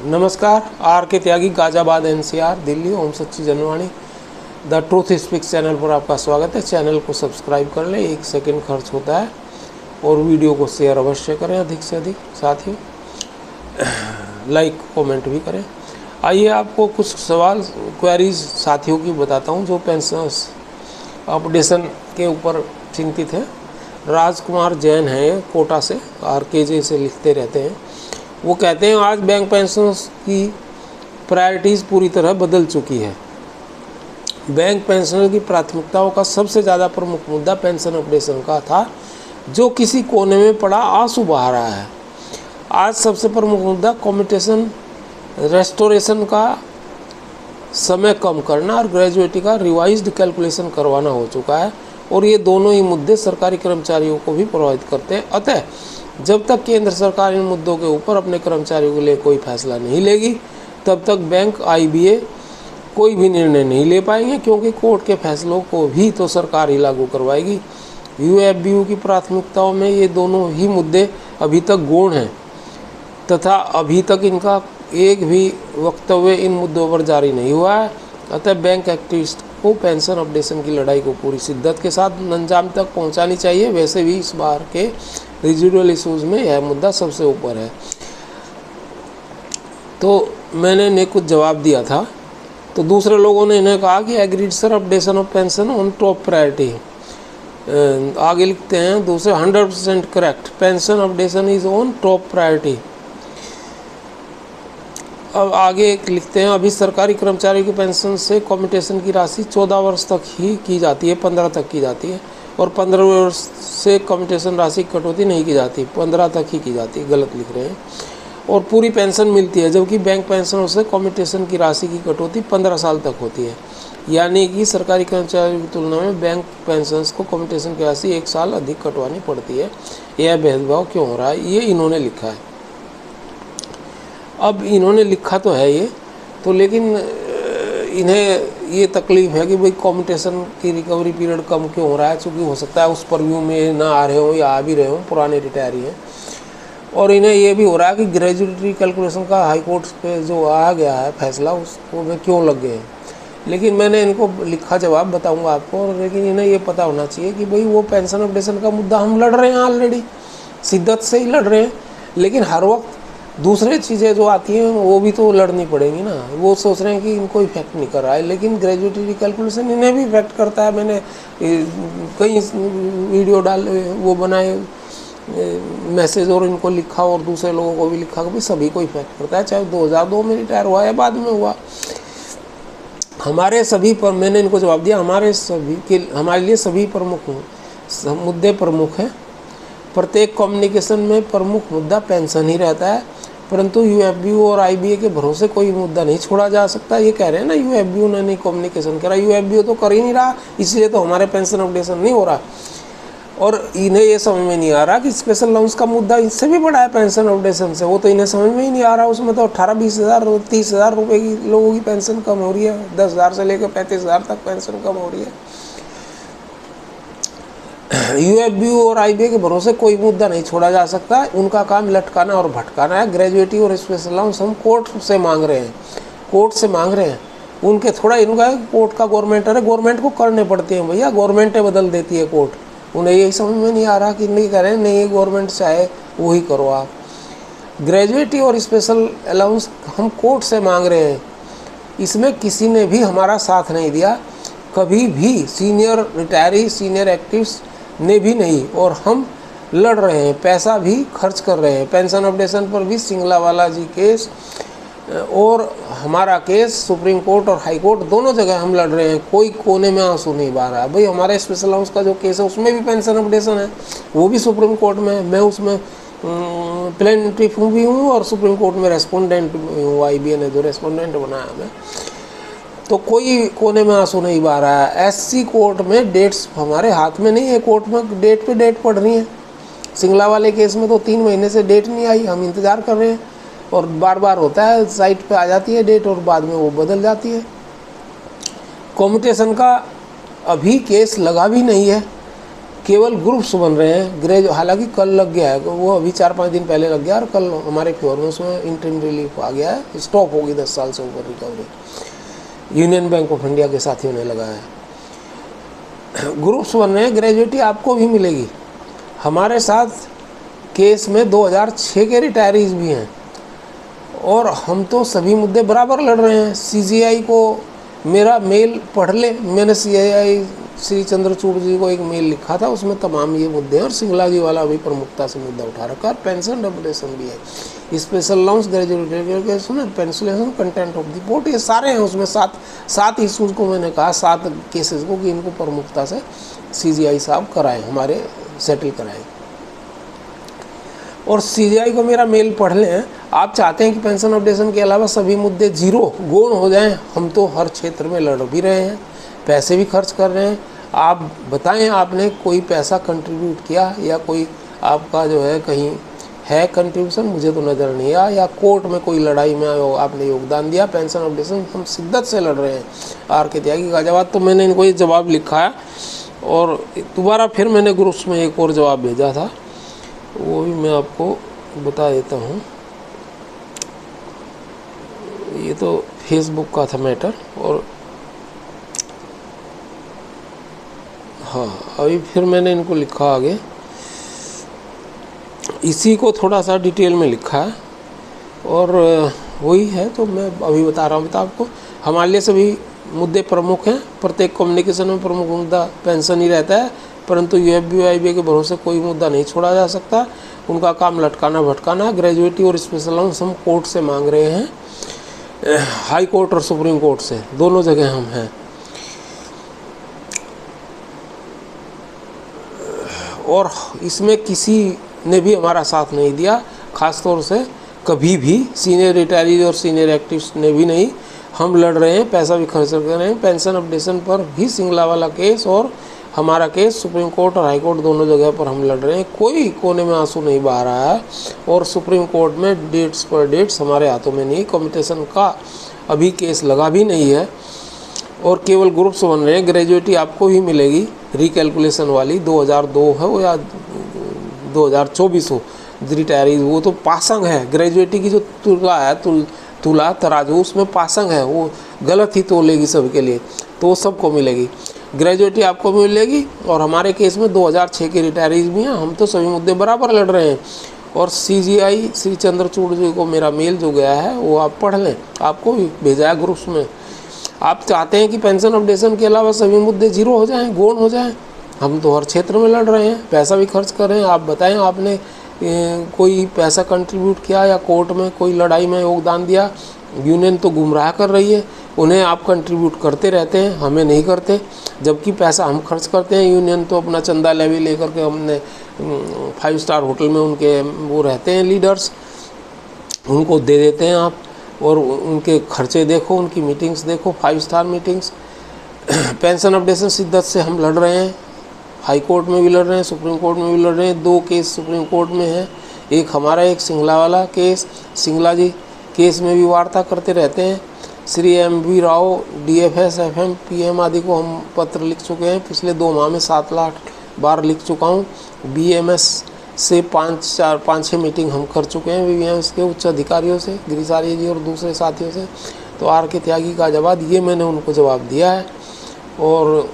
नमस्कार। आर के त्यागी, गाजियाबाद एनसीआर, दिल्ली। ओम सच्ची Janwani the truth speaks channel पर आपका स्वागत है। चैनल को सब्सक्राइब कर लें, 1 सेकंड खर्च होता है। और वीडियो को शेयर अवश्य करें अधिक से अधिक, साथियों लाइक कमेंट भी करें। आइए आपको कुछ सवाल क्वेरीज साथियों की बताता हूं जो पेंशनर्स अपडेशन के ऊपर चिंतित हैं। राजकुमार जैन हैं कोटा से, RKJ से लिखते रहते हैं। वो कहते हैं आज बैंक पेंशनर्स की प्रायोरिटीज़ पूरी तरह बदल चुकी है। बैंक पेंशनर की प्राथमिकताओं का सबसे ज़्यादा प्रमुख मुद्दा पेंशन अपडेशन का था, जो किसी कोने में पड़ा आंसू बहा रहा है। आज सबसे प्रमुख मुद्दा कम्यूटेशन रेस्टोरेशन का समय कम करना और ग्रेजुएटी का रिवाइज्ड कैलकुलेशन करवाना हो चुका है, और ये दोनों ही मुद्दे सरकारी कर्मचारियों को भी प्रभावित करते हैं। अतः जब तक केंद्र सरकार इन मुद्दों के ऊपर अपने कर्मचारियों के लिए कोई फैसला नहीं लेगी, तब तक बैंक IBA कोई भी निर्णय नहीं ले पाएंगे, क्योंकि कोर्ट के फैसलों को भी तो सरकार ही लागू करवाएगी। UFBU की प्राथमिकताओं में ये दोनों ही मुद्दे अभी तक गौण हैं, तथा अभी तक इनका एक भी वक्तव्य इन मुद्दों पर जारी नहीं हुआ है। अतः बैंक एक्टिविस्ट को पेंशन अपडेशन की लड़ाई को पूरी शिद्दत के साथ अंजाम तक पहुंचानी चाहिए। वैसे भी इस बार के रेजिडुअल इशूज़ में यह मुद्दा सबसे ऊपर है। तो मैंने इन्हें कुछ जवाब दिया था, तो दूसरे लोगों ने इन्हें कहा कि agreed sir, updation of pension on top priority. आगे लिखते हैं दूसरे 100% correct, pension updation is on top priority. अब आगे लिखते हैं अभी सरकारी कर्मचारियों की पेंशन से कम्यूटेशन की राशि 14 वर्ष तक ही की जाती है, 15 तक की जाती है, और 15 वर्ष से कम्यूटेशन राशि की कटौती नहीं की जाती, 15 तक ही की जाती है। गलत लिख रहे हैं। और पूरी पेंशन मिलती है, जबकि बैंक पेंशनों से कम्यूटेशन की राशि की कटौती 15 साल तक होती है। यानी कि सरकारी कर्मचारियों की तुलना में बैंक पेंशनर्स को कम्यूटेशन की राशि 1 साल अधिक कटवानी पड़ती है। यह भेदभाव क्यों हो रहा है, ये इन्होंने लिखा है। अब इन्होंने लिखा तो है ये तो, लेकिन इन्हें ये तकलीफ है कि भाई कम्यूटेशन की रिकवरी पीरियड कम क्यों हो रहा है, चूँकि हो सकता है उस परव्यू में ना आ रहे हों या आ भी रहे हों, पुराने रिटायरी हैं। और इन्हें ये भी हो रहा है कि ग्रेजुएटी कैलकुलेशन का हाई कोर्ट पे जो आ गया है फैसला, उसको में क्यों लग गए हैं। लेकिन मैंने इनको लिखा जवाब बताऊंगा आपको, लेकिन इन्हें ये पता होना चाहिए कि भाई वो पेंशन अपडेशन का मुद्दा हम लड़ रहे हैं, ऑलरेडी शिद्दत से ही लड़ रहे हैं। लेकिन हर वक्त दूसरे चीज़ें जो आती हैं वो भी तो लड़नी पड़ेंगी ना। वो सोच रहे हैं कि इनको इफेक्ट नहीं कर रहा है, लेकिन ग्रेजुएटी कैलकुलेशन इन्हें भी इफेक्ट करता है। मैंने कई वीडियो वो बनाए मैसेज और इनको लिखा, और दूसरे लोगों को भी लिखा कि भाई सभी को इफेक्ट करता है, चाहे 2002 में रिटायर हुआ या बाद में हुआ। हमारे सभी पर मैंने इनको जवाब दिया, हमारे लिए सभी प्रमुख मुद्दे प्रमुख हैं। प्रत्येक कम्युनिकेशन में प्रमुख मुद्दा पेंशन ही रहता है, परंतु UFBU और IBA के भरोसे कोई मुद्दा नहीं छोड़ा जा सकता। ये कह रहे हैं ना UFBU ने नहीं कम्युनिकेशन करा, UFBU तो कर ही नहीं रहा, इसलिए तो हमारे पेंशन अपडेशन नहीं हो रहा। और इन्हें ये समझ में नहीं आ रहा कि स्पेशल अलाउंस का मुद्दा इससे भी बड़ा है पेंशन अपडेशन से, वो तो इन्हें समझ में ही नहीं आ रहा। उसमें तो 18-20 हज़ार 30 हज़ार रुपये की लोगों की पेंशन कम हो रही है, 10 हज़ार से लेकर 35 हज़ार तक पेंशन कम हो रही है। UFBU और IBA के भरोसे कोई मुद्दा नहीं छोड़ा जा सकता, उनका काम लटकाना और भटकाना है। ग्रेजुएटी और स्पेशल अलाउंस हम कोर्ट से मांग रहे हैं, उनके थोड़ा इनका कोर्ट का गवर्नमेंट है, गवर्नमेंट को करने पड़ते हैं भैया, गवर्नमेंट बदल देती है कोर्ट। उन्हें यही समझ में नहीं आ रहा कि नहीं कह रहे हैं नहीं गवर्नमेंट चाहे वही करो आप। ग्रेजुएटी और स्पेशल अलाउंस हम कोर्ट से मांग रहे हैं, इसमें किसी ने भी हमारा साथ नहीं दिया, कभी भी सीनियर रिटायरी सीनियर एक्टिव्स ने भी नहीं। और हम लड़ रहे हैं, पैसा भी खर्च कर रहे हैं। पेंशन अपडेशन पर भी सिंगलावाला जी केस और हमारा केस सुप्रीम कोर्ट और हाई कोर्ट दोनों जगह हम लड़ रहे हैं, कोई कोने में आंसू नहीं बहा रहा। भाई हमारे स्पेशल अलाउंस का जो केस है उसमें भी पेंशन अपडेशन है, वो भी सुप्रीम कोर्ट में है। मैं उसमें प्लेंटिफ भी हूँ और सुप्रीम कोर्ट में रेस्पोंडेंट भी हूँ। IBA ने जो रेस्पोंडेंट बनाया मैं, तो कोई कोने में आंसू नहीं बहा रहा है। SC कोर्ट में डेट्स हमारे हाथ में नहीं है, कोर्ट में डेट पे डेट पड़ रही है। सिंगला वाले केस में तो 3 महीने से डेट नहीं आई, हम इंतज़ार कर रहे हैं, और बार बार होता है साइट पे आ जाती है डेट और बाद में वो बदल जाती है। कम्यूटेशन का अभी केस लगा भी नहीं है, केवल ग्रुप्स बन रहे हैं। हालांकि कल लग गया है, वो अभी 4-5 दिन पहले लग गया और कल हमारे फेवर में उसमें इंटरिम रिलीफ आ गया है, स्टॉप होगी 10 साल से ऊपर recovery. Union bank of India के साथियों ने लगाया है। ग्रुप्स बन रहे हैं, ग्रेजुएटी आपको भी मिलेगी। हमारे साथ केस में 2006 के रिटायरीज भी हैं और हम तो सभी मुद्दे बराबर लड़ रहे हैं। CGI को मेरा मेल पढ़ ले, मैंने CGI श्री चंद्रचूड़ जी को एक मेल लिखा था, उसमें तमाम ये मुद्दे हैं और सिंगला जी वाला भी प्रमुखता से मुद्दा उठा रखा है। पेंशन डबलेशन भी है, स्पेशल अलाउंस, ग्रेजुएट पेंशलेशन, कंटेंट ऑफ द पोर्ट, ये सारे हैं उसमें। सात इशूज़ को मैंने कहा, 7 केसेस को कि इनको प्रमुखता से CGI साहब कराएं, हमारे सेटल कराएं। और CGI को मेरा मेल पढ़ लें। आप चाहते हैं कि पेंशन अपडेशन के अलावा सभी मुद्दे जीरो गौण हो जाएं। हम तो हर क्षेत्र में लड़ भी रहे हैं, पैसे भी खर्च कर रहे हैं। आप बताएं, आपने कोई पैसा कंट्रीब्यूट किया या कोई आपका जो है कहीं है कंट्रीब्यूशन, मुझे तो नज़र नहीं आया, या कोर्ट में कोई लड़ाई में आपने योगदान दिया। पेंशन अपडेशन हम शिद्दत से लड़ रहे हैं। RK त्यागी गाजियाबाद, तो मैंने इनको ये जवाब लिखा है और दोबारा फिर मैंने ग्रुप्स में एक और जवाब भेजा था, वो भी मैं आपको बता देता हूँ। ये तो फेसबुक का था मैटर, और हाँ अभी फिर मैंने इनको लिखा आगे, इसी को थोड़ा सा डिटेल में लिखा है और वही है, तो मैं अभी बता रहा हूँ आपको। हमारे लिए सभी मुद्दे प्रमुख हैं। प्रत्येक कम्युनिकेशन में प्रमुख मुद्दा पेंशन ही रहता है, परंतु UFBIB के भरोसे कोई मुद्दा नहीं छोड़ा जा सकता। उनका काम लटकाना भटकाना। ग्रेजुएटी और स्पेशल अलाउंस हम कोर्ट से मांग रहे हैं, हाई कोर्ट और सुप्रीम कोर्ट से, दोनों जगह हम हैं। और इसमें किसी ने भी हमारा साथ नहीं दिया, ख़ास तौर से कभी भी सीनियर रिटायरीज और सीनियर एक्टिविस्ट ने भी नहीं। हम लड़ रहे हैं, पैसा भी खर्च कर रहे हैं। पेंशन अपडेशन पर भी सिंगला वाला केस और हमारा केस सुप्रीम कोर्ट और हाई कोर्ट दोनों जगह पर हम लड़ रहे हैं। कोई कोने में आंसू नहीं बहा रहा है और सुप्रीम कोर्ट में डेट्स पर डेट्स हमारे हाथों में नहीं। कम्यूटेशन का अभी केस लगा भी नहीं है और केवल ग्रुप्स बन रहे हैं। ग्रेजुएटी आपको ही मिलेगी, रिकैलकुलेशन वाली 2002 है वो या 2024 हो रिटायरीज, वो तो पासंग है। ग्रेजुएटी की जो तुला है, तुला तराजू, उसमें पासंग है, वो गलत ही तोलेगी सबके लिए, तो सबको मिलेगी। ग्रेजुएटी आपको भी मिलेगी और हमारे केस में 2006 के रिटायरीज भी हैं। हम तो सभी मुद्दे बराबर लड़ रहे हैं। और CGI श्री चंद्रचूड़ जी को मेरा मेल जो गया है वो आप पढ़ लें, आपको भी भेजा है ग्रुप्स में। आप चाहते हैं कि पेंशन अपडेशन के अलावा सभी मुद्दे जीरो हो जाएं, गौण हो जाएं। हम तो हर क्षेत्र में लड़ रहे हैं, पैसा भी खर्च कर रहे हैं। आप बताएं, आपने कोई पैसा कंट्रीब्यूट किया या कोर्ट में कोई लड़ाई में योगदान दिया? यूनियन तो गुमराह कर रही है, उन्हें आप कंट्रीब्यूट करते रहते हैं, हमें नहीं करते, जबकि पैसा हम खर्च करते हैं। यूनियन तो अपना चंदा लेवी लेकर के, हमने 5 स्टार होटल में उनके वो रहते हैं लीडर्स, उनको दे देते हैं आप, और उनके खर्चे देखो, उनकी मीटिंग्स देखो, 5 स्टार मीटिंग्स। पेंशन अपडेशन शिद्दत से हम लड़ रहे हैं, हाई कोर्ट में भी लड़ रहे हैं, सुप्रीम कोर्ट में भी लड़ रहे हैं। 2 केस सुप्रीम कोर्ट में है, एक हमारा, एक सिंगला वाला केस। सिंगला जी केस में भी वार्ता करते रहते हैं। Shri MV Rao, DFS, FM, PM आदि को हम पत्र लिख चुके हैं। पिछले 2 माह में 7 लाख बार लिख चुका हूँ। BMS से 5-6 मीटिंग हम कर चुके हैं, BMS के उच्च अधिकारियों से, गिरिसारी जी और दूसरे साथियों से। तो RK त्यागी गाजियाबाद, ये मैंने उनको जवाब दिया है और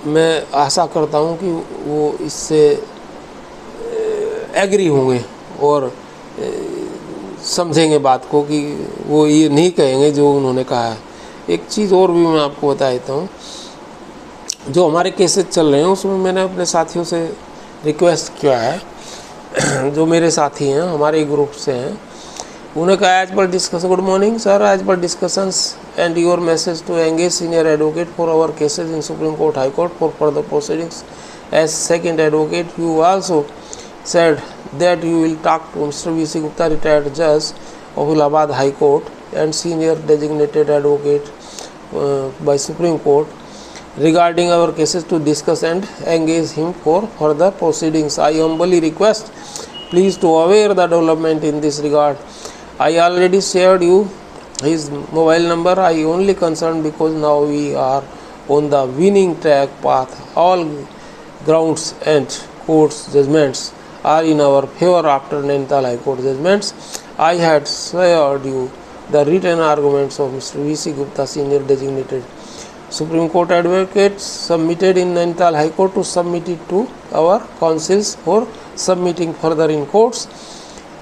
मैं आशा करता हूँ कि वो इससे एग्री होंगे और समझेंगे बात को, कि वो ये नहीं कहेंगे जो उन्होंने कहा है। एक चीज़ और भी मैं आपको बता देता हूँ, जो हमारे केसेस चल रहे हैं उसमें मैंने अपने साथियों से रिक्वेस्ट किया है, जो मेरे साथी हैं, हमारे ग्रुप से हैं, उन्हें कहा as per discussion, good morning sir, as per discussions and your message to engage senior advocate for our cases in Supreme Court, High Court for further proceedings as second advocate, you also said that you will talk to Mr. V.C. Gupta, retired judge of Allahabad High Court and senior designated advocate by Supreme Court regarding our cases to discuss and engage him for further proceedings. I humbly request please to aware the development in this regard. I already shared you his mobile number. I only concerned because now we are on the winning track path. All grounds and court's judgments are in our favor after Nainital High Court judgments. I had shared you the written arguments of Mr. V.C. Gupta, senior designated Supreme Court advocate, submitted in Nainital High Court to submit it to our counsels for submitting further in courts.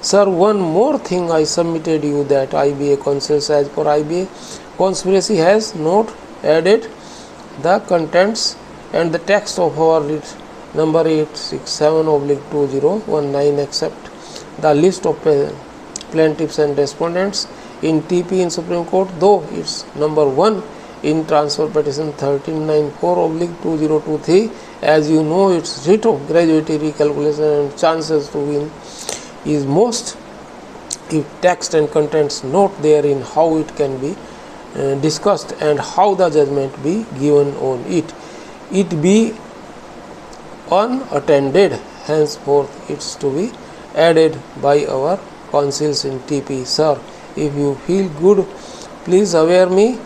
Sir, one more thing I submitted you that IBA counsels as per IBA conspiracy has not added the contents and the text of our writ number 867/2019 except the list of plaintiffs and respondents in TP in Supreme Court, though it's number 1 in transfer petition 1394/2023. As you know, its writ of gratuity recalculation and chances to win is most if text and contents not therein, how it can be discussed and how the judgment be given on it. It be unattended, henceforth it's to be added by our counsels in TP. Sir, if you feel good, please aware me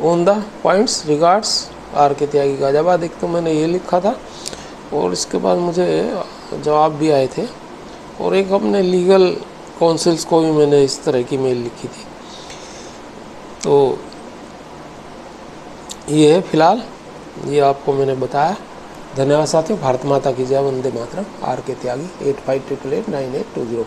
on the points. Regards, R.K. त्यागी गाजियाबाद। एक तो मैंने ये लिखा था और इसके बाद मुझे जवाब भी आए थे, और एक अपने लीगल काउंसिल्स को भी मैंने इस तरह की मेल लिखी थी। तो ये है फिलहाल, ये आपको मैंने बताया। धन्यवाद साथियों। भारत माता की जय, वंदे मातरम। R.K. त्यागी 8588898205।